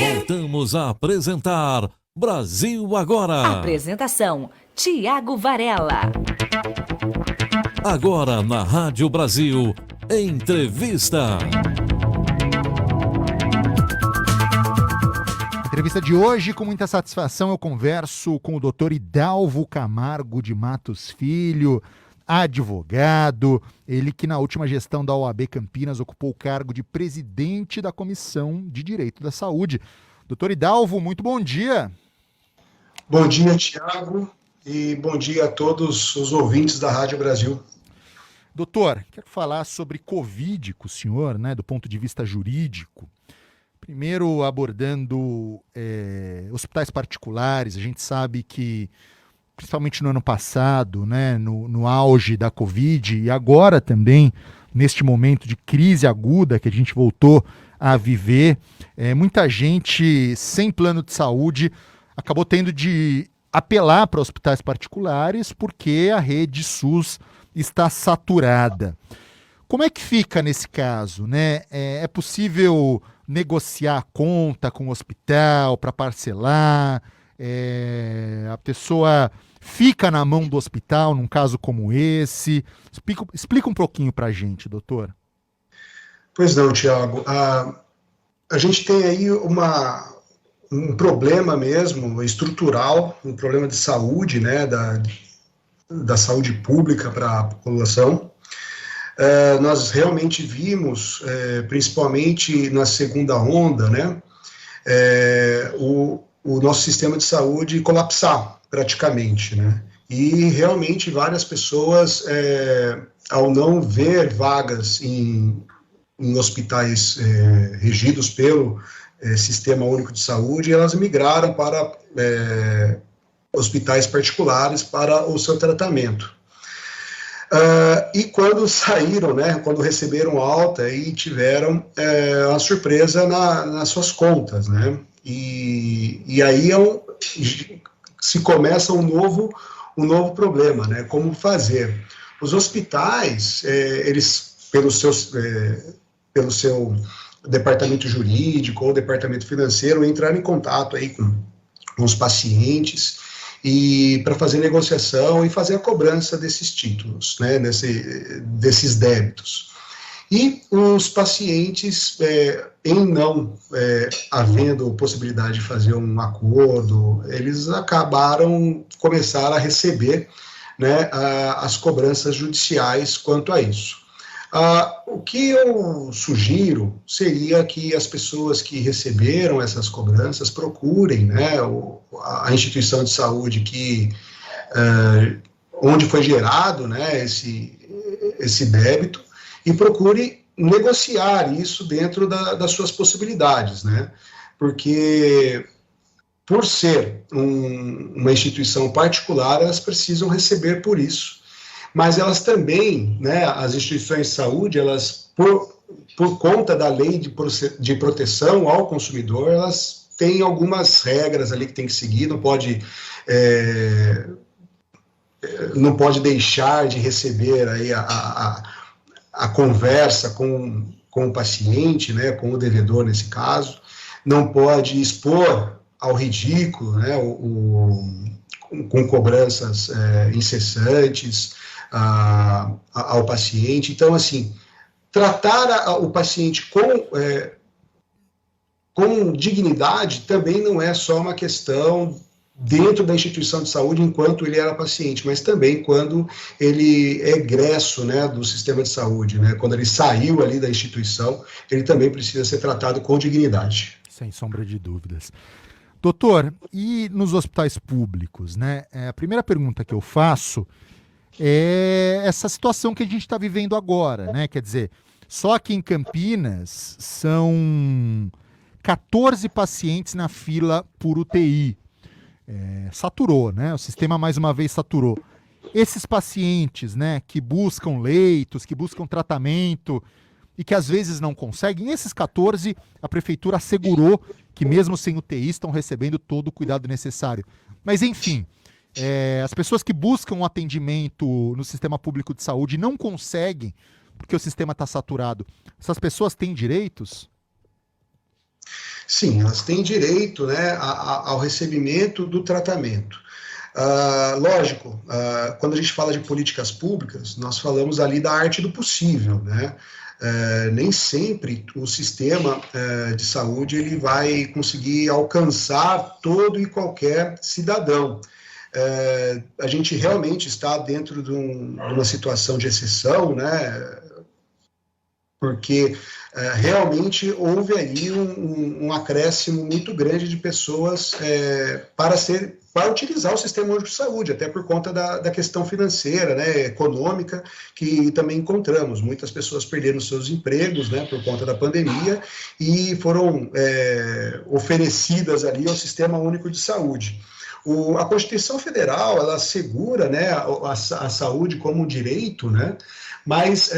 Voltamos a apresentar Brasil Agora. Apresentação: Tiago Varela. Agora na Rádio Brasil, entrevista. Entrevista de hoje, com muita satisfação, eu converso com o Dr. Hidalvo Camargo de Matos Filho, advogado, ele que na última gestão da OAB Campinas ocupou o cargo de presidente da Comissão de Direito da Saúde. Dr. Hidalvo, muito bom dia. Bom dia, Tiago, e bom dia a todos os ouvintes da Rádio Brasil. Doutor, quero falar sobre Covid com o senhor, do ponto de vista jurídico. Primeiro abordando hospitais particulares. A gente sabe que, principalmente no ano passado, no auge da Covid, e agora também, neste momento de crise aguda que a gente voltou a viver, muita gente sem plano de saúde acabou tendo de apelar para hospitais particulares porque a rede SUS está saturada. Como é que fica nesse caso? É possível negociar a conta com o hospital para parcelar? A pessoa fica na mão do hospital num caso como esse? Explica um pouquinho para a gente, doutor. Pois não, Tiago. A gente tem aí um problema mesmo estrutural, um problema de saúde, da saúde pública para a população. Nós realmente vimos, principalmente na segunda onda, o nosso sistema de saúde colapsar praticamente, E realmente várias pessoas, ao não ver vagas em hospitais regidos pelo Sistema Único de Saúde, elas migraram para hospitais particulares para o seu tratamento. E quando saíram, quando receberam alta e tiveram uma surpresa nas suas contas, E aí se começa um novo problema, como fazer. Os hospitais, eles, pelo seu departamento jurídico ou departamento financeiro, entraram em contato aí com os pacientes e para fazer negociação e fazer a cobrança desses títulos, desses débitos. E os pacientes, em não havendo possibilidade de fazer um acordo, eles começaram a receber as cobranças judiciais quanto a isso. O que eu sugiro seria que as pessoas que receberam essas cobranças procurem a instituição de saúde onde foi gerado esse débito e procure negociar isso dentro das suas possibilidades, Porque, por ser uma instituição particular, elas precisam receber por isso. Mas elas também, as instituições de saúde, elas, por conta da lei de proteção ao consumidor, elas têm algumas regras ali que tem que seguir, não pode deixar de receber aí a conversa com o paciente, com o devedor nesse caso, não pode expor ao ridículo, com cobranças incessantes ao paciente. Então, assim, tratar o paciente com dignidade também não é só uma questão dentro da instituição de saúde enquanto ele era paciente, mas também quando ele é egresso do sistema de saúde, quando ele saiu ali da instituição, ele também precisa ser tratado com dignidade. Sem sombra de dúvidas. Doutor, e nos hospitais públicos, A primeira pergunta que eu faço é essa situação que a gente está vivendo agora, Quer dizer, só aqui em Campinas são 14 pacientes na fila por UTI. Saturou, O sistema mais uma vez saturou. Esses pacientes, que buscam leitos, que buscam tratamento e que às vezes não conseguem, esses 14, a prefeitura assegurou que mesmo sem UTI estão recebendo todo o cuidado necessário. Mas enfim, as pessoas que buscam um atendimento no sistema público de saúde não conseguem porque o sistema está saturado. Essas pessoas têm direitos? Sim, elas têm direito, né, ao recebimento do tratamento. Lógico, quando a gente fala de políticas públicas, nós falamos ali da arte do possível, né? Nem sempre o sistema de saúde ele vai conseguir alcançar todo e qualquer cidadão. A gente realmente está dentro de uma situação de exceção, né? Porque realmente houve ali um acréscimo muito grande de pessoas para utilizar o Sistema Único de Saúde, até por conta da questão financeira, né, econômica, que também encontramos. Muitas pessoas perderam seus empregos, né, por conta da pandemia e foram oferecidas ali ao Sistema Único de Saúde. A Constituição Federal, ela assegura, né, a saúde como um direito, né, mas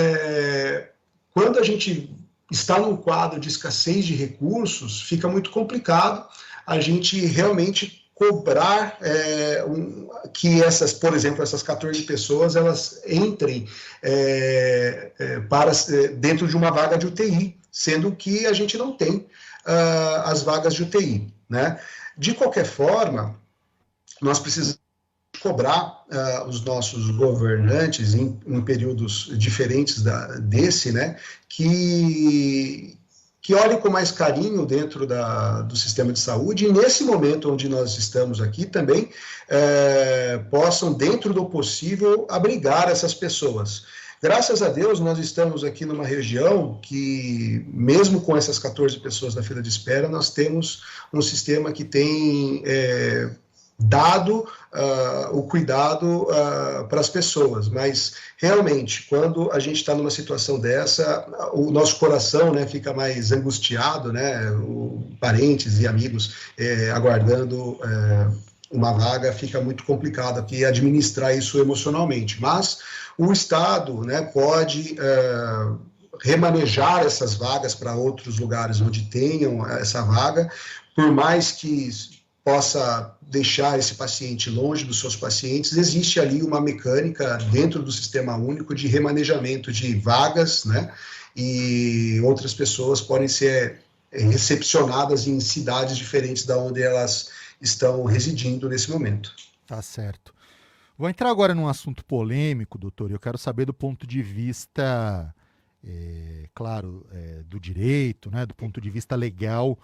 quando a gente está num quadro de escassez de recursos, fica muito complicado a gente realmente cobrar que por exemplo, essas 14 pessoas, elas entrem dentro de uma vaga de UTI, sendo que a gente não tem as vagas de UTI, né? De qualquer forma, nós precisamos cobrar os nossos governantes em períodos diferentes desse, né, que olhem com mais carinho dentro do sistema de saúde e nesse momento onde nós estamos aqui também possam, dentro do possível, abrigar essas pessoas. Graças a Deus, nós estamos aqui numa região que, mesmo com essas 14 pessoas na fila de espera, nós temos um sistema que tem dado o cuidado para as pessoas, mas realmente, quando a gente está numa situação dessa, o nosso coração, né, fica mais angustiado, né, parentes e amigos aguardando uma vaga, fica muito complicado aqui administrar isso emocionalmente, mas o Estado, né, pode remanejar essas vagas para outros lugares onde tenham essa vaga, por mais que possa deixar esse paciente longe dos seus pacientes, existe ali uma mecânica dentro do Sistema Único de remanejamento de vagas, né, e outras pessoas podem ser recepcionadas em cidades diferentes da onde elas estão residindo nesse momento. Tá certo. Vou entrar agora num assunto polêmico, doutor, e eu quero saber do ponto de vista, claro, do direito, né, do ponto de vista legal,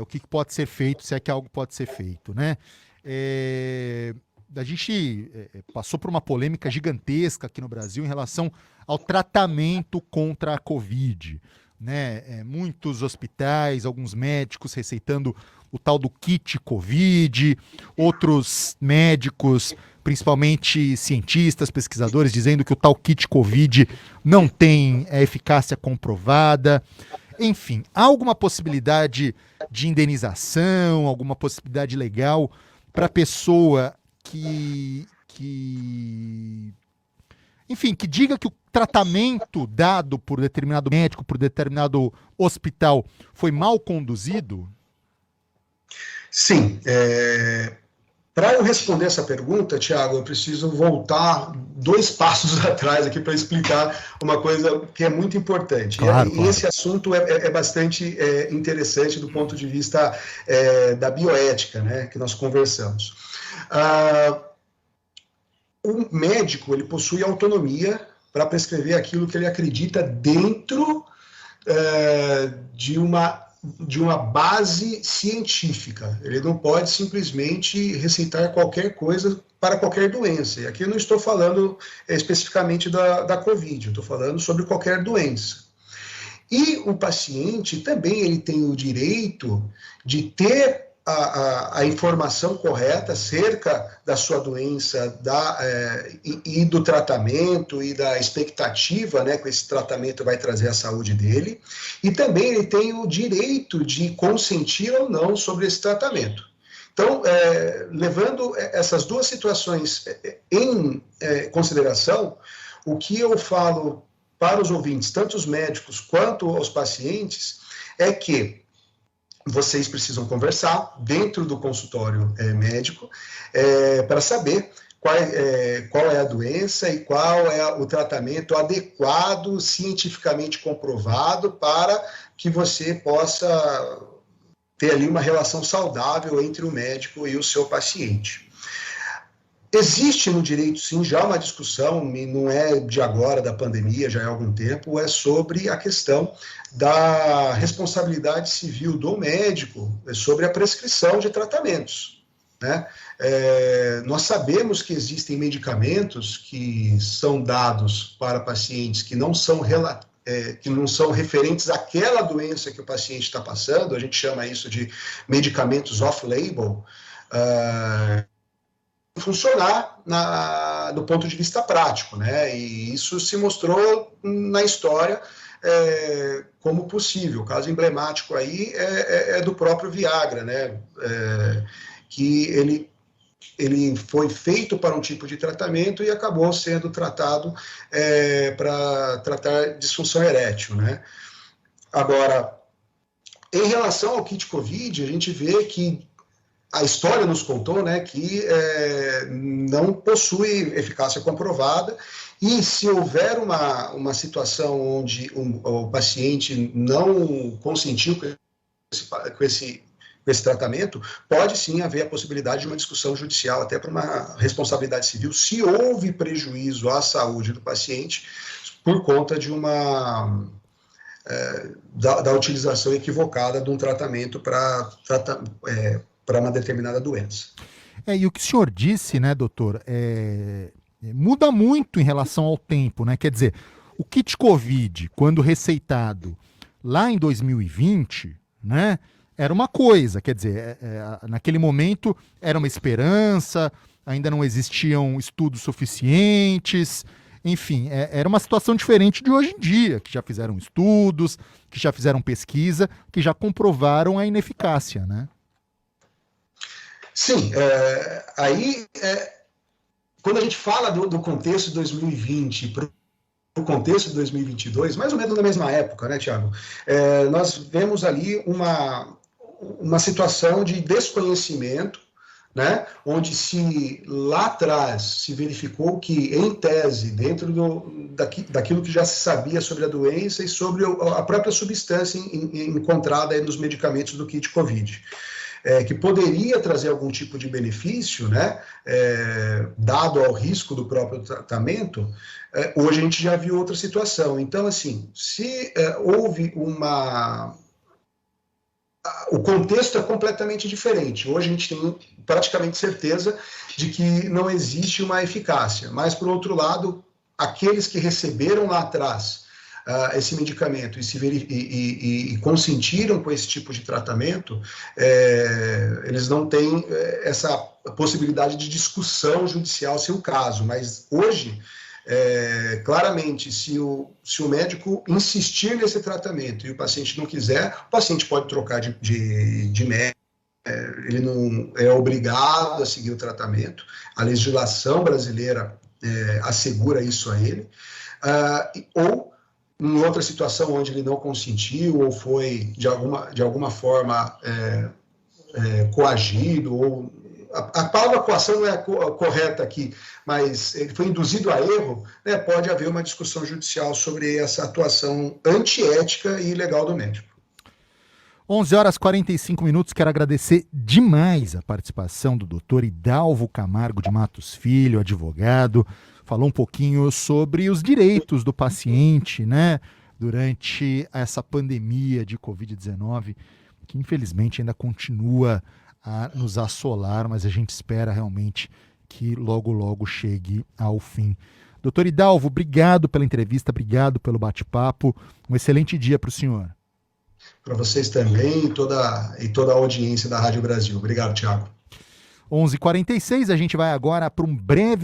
o que pode ser feito, se é que algo pode ser feito, né? A gente passou por uma polêmica gigantesca aqui no Brasil em relação ao tratamento contra a Covid, né? Muitos hospitais, alguns médicos receitando o tal do kit Covid, outros médicos, principalmente cientistas, pesquisadores, dizendo que o tal kit Covid não tem eficácia comprovada. Enfim, há alguma possibilidade de indenização, alguma possibilidade legal para a pessoa que diga que o tratamento dado por determinado médico, por determinado hospital, foi mal conduzido? Sim. Para eu responder essa pergunta, Tiago, eu preciso voltar 2 passos atrás aqui para explicar uma coisa que é muito importante. Claro, claro. Esse assunto é bastante interessante do ponto de vista da bioética, né, que nós conversamos. O médico, ele possui autonomia para prescrever aquilo que ele acredita dentro de uma base científica. Ele não pode simplesmente receitar qualquer coisa para qualquer doença. E aqui eu não estou falando especificamente da Covid, eu estou falando sobre qualquer doença. E o paciente também ele tem o direito de ter a informação correta acerca da sua doença e do tratamento e da expectativa, né, que esse tratamento vai trazer à saúde dele, e também ele tem o direito de consentir ou não sobre esse tratamento. Então, levando essas 2 situações em consideração, o que eu falo para os ouvintes, tanto os médicos quanto aos pacientes, é que vocês precisam conversar dentro do consultório médico para saber qual é a doença e qual é o tratamento adequado, cientificamente comprovado, para que você possa ter ali uma relação saudável entre o médico e o seu paciente. Existe no direito, sim, já uma discussão, e não é de agora, da pandemia, já há algum tempo, é sobre a questão da responsabilidade civil do médico sobre a prescrição de tratamentos, né? Nós sabemos que existem medicamentos que são dados para pacientes que não são referentes àquela doença que o paciente está passando, a gente chama isso de medicamentos off-label, funcionar do ponto de vista prático, né? E isso se mostrou na história como possível. O caso emblemático aí é do próprio Viagra, né? Que ele foi feito para um tipo de tratamento e acabou sendo tratado para tratar disfunção erétil, né? Agora, em relação ao kit COVID, a gente vê que a história nos contou, né, que não possui eficácia comprovada, e se houver uma situação onde o paciente não consentiu com esse tratamento, pode sim haver a possibilidade de uma discussão judicial, até para uma responsabilidade civil, se houve prejuízo à saúde do paciente por conta de da utilização equivocada de um tratamento para uma determinada doença. E o que o senhor disse, né, doutor, muda muito em relação ao tempo, né? Quer dizer, o kit COVID, quando receitado lá em 2020, né, era uma coisa, quer dizer, naquele momento era uma esperança, ainda não existiam estudos suficientes, enfim, era uma situação diferente de hoje em dia, que já fizeram estudos, que já fizeram pesquisa, que já comprovaram a ineficácia, né? Sim, quando a gente fala do contexto de 2020 para o contexto de 2022, mais ou menos na mesma época, né, Tiago? Nós vemos ali uma situação de desconhecimento, né, onde lá atrás se verificou que, em tese, dentro daquilo que já se sabia sobre a doença e sobre a própria substância encontrada aí nos medicamentos do kit COVID, que poderia trazer algum tipo de benefício, né, dado ao risco do próprio tratamento, hoje a gente já viu outra situação. Então, assim, se houve o contexto é completamente diferente. Hoje a gente tem praticamente certeza de que não existe uma eficácia, mas, por outro lado, aqueles que receberam lá atrás esse medicamento e consentiram com esse tipo de tratamento, eles não têm essa possibilidade de discussão judicial se o caso, mas hoje, claramente, se o médico insistir nesse tratamento e o paciente não quiser, o paciente pode trocar de médico, ele não é obrigado a seguir o tratamento, a legislação brasileira assegura isso a ele, ou em outra situação onde ele não consentiu ou foi de alguma forma coagido, ou a palavra coação não é correta aqui, mas ele foi induzido a erro, né, pode haver uma discussão judicial sobre essa atuação antiética e ilegal do médico. 11h45, quero agradecer demais a participação do doutor Hidalvo Camargo de Matos Filho, advogado, falou um pouquinho sobre os direitos do paciente, né, durante essa pandemia de Covid-19, que infelizmente ainda continua a nos assolar, mas a gente espera realmente que logo, logo chegue ao fim. Doutor Hidalvo, obrigado pela entrevista, obrigado pelo bate-papo, um excelente dia para o senhor. Para vocês também e toda a audiência da Rádio Brasil. Obrigado, Tiago. 11h46, a gente vai agora para um breve